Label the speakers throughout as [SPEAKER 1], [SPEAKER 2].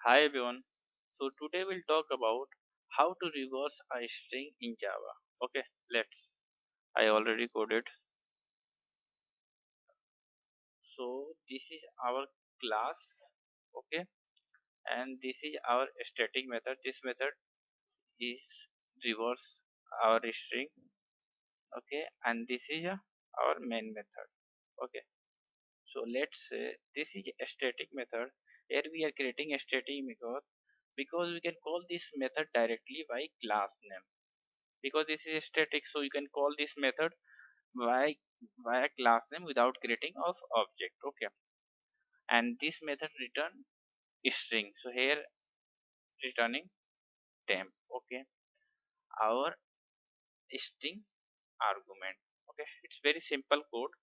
[SPEAKER 1] Hi everyone. So today we'll talk about how to reverse a string in Java. Okay, let's. I already coded. So this is our class. Okay, and this is our static method. This method is reverse our string. Okay, and this is our main method. Okay, so let's say this is a static method. Here we are creating a static method because we can call this method directly by class name because this is static, so you can call this method by via class name without creating of object. Okay, and this method return string, so here returning temp. Okay, our string argument. Okay, it's very simple code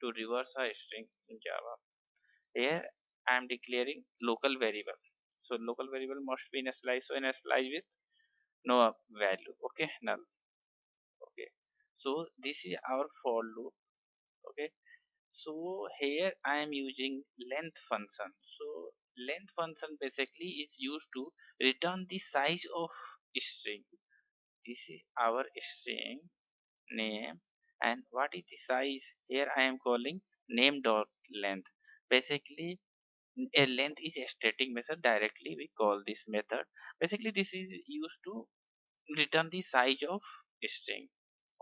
[SPEAKER 1] to reverse a string in Java. Here I am declaring local variable, so local variable must be initialized, so initialize with no value. Okay, null. Okay, so this is our for loop. Okay, so here I am using length function. So length function basically is used to return the size of string. This is our string name, and what is the size? Here I am calling name dot length. Basically a length is a static method, directly we call this method. Basically this is used to return the size of string.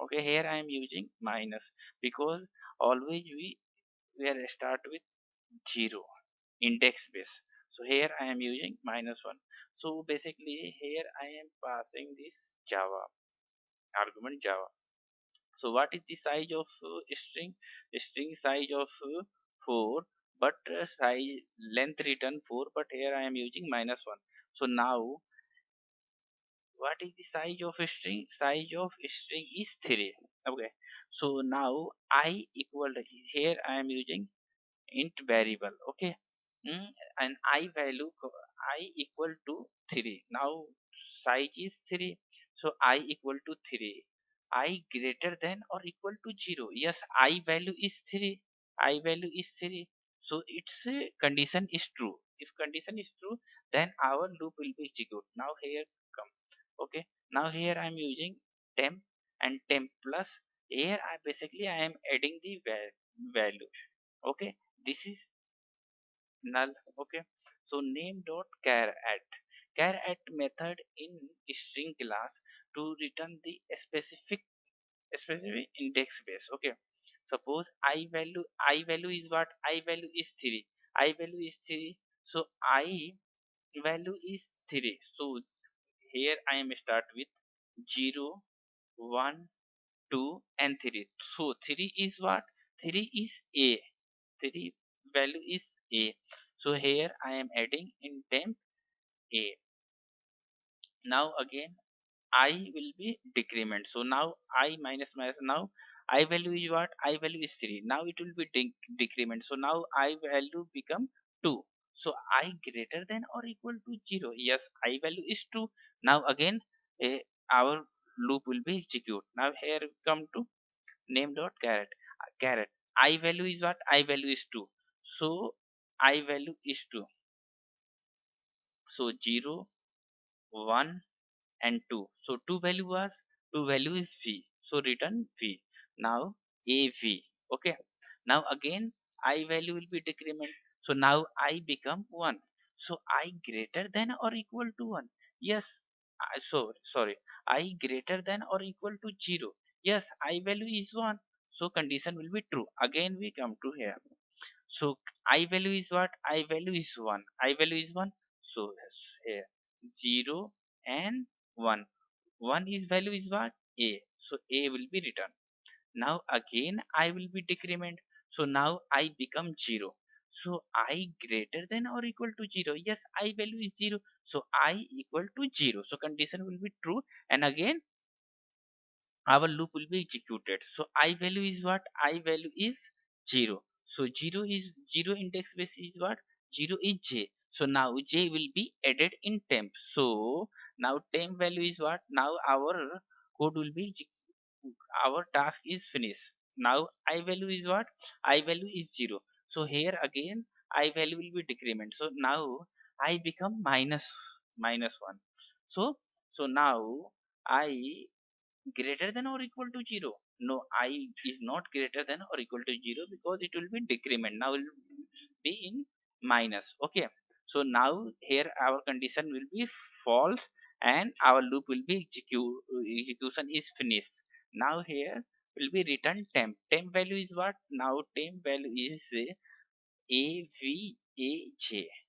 [SPEAKER 1] Okay, here I am using minus because always we are start with 0 index base. So here I am using -1. So basically here I am passing this Java argument Java. So what is the size of string size of 4, but size length return 4, but here I am using -1. So now what is the size of a string? Size of string is 3. Okay, so now I equal to, here I am using int variable. Okay, mm, and I equal to 3. Now size is 3, so I equal to 3. I greater than or equal to 0. Yes, I value is 3. I value is 3, so its condition is true. If condition is true, then our loop will be execute. Now here come. Okay, now here I am using temp and temp plus. Here I am adding the value. Okay, this is null. Okay, so name dot char at method in string class to return the specific index base. Okay, suppose I value is what? I value is 3. I value is 3, so I value is 3. So here I am start with 0 1 2 and 3. So 3 is what? 3 is a. 3 value is a. So here I am adding in temp a. Now again I will be decrement. So now I minus minus. Now I value is what? I value is 3. Now it will be decrement. So now I value become 2. So I greater than or equal to 0. Yes, I value is 2. Now again our loop will be execute. Now here come to name dot caret. I value is what? I value is 2. So I value is 2. So 0 1 and 2. So 2 value was, 2 value is v, so return v. Now av. Okay, now again I value will be decrement. So now I become 1. So I greater than or equal to 1. Yes, so sorry, I greater than or equal to 0. Yes, I value is 1, so condition will be true. Again we come to here. So I value is what? I value is 1. I value is 1. So yes, here 0 and 1. 1 is value is what? A. So A will be returned. Now again I will be decrement. So now I become 0. So I greater than or equal to 0. Yes, I value is 0. So I equal to 0. So condition will be true. And again our loop will be executed. So I value is what? I value is 0. So 0 is 0 index base is what? 0 is j. So now j will be added in temp. So now temp value is what? Now our code will be our task is finished. Now I value is what? I value is 0. So here again I value will be decrement. So now I become minus 1. So so now I greater than or equal to 0. No, I is not greater than or equal to 0 because it will be decrement. Now it will be in minus. Okay, so now here our condition will be false and our loop will be execution is finished. Now here will be return temp value is what? Now temp value is avaj.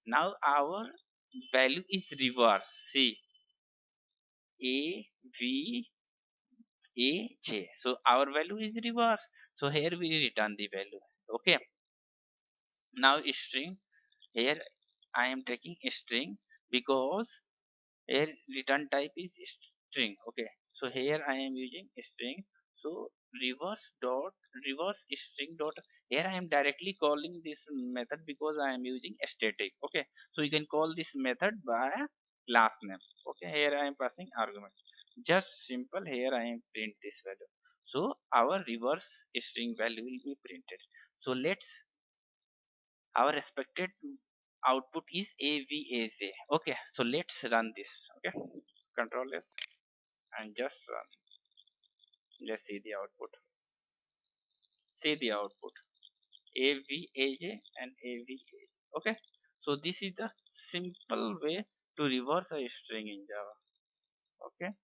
[SPEAKER 1] Now our value is reverse. See, avaj. So our value is reverse. So here we return the value. Okay, now string. Here I am taking string because here return type is string. Okay, so here I am using string. So reverse string dot. Here I am directly calling this method because I am using static. Okay, so you can call this method by class name. Okay, here I am passing argument. Just simple, here I am print this value. So our reverse string value will be printed. So let's, our expected output is avaj. Okay, so let's run this. Okay, control s and just run. Let's see the output. See the output, avaj and avaj. Okay, so this is the simple way to reverse a string in Java. Okay,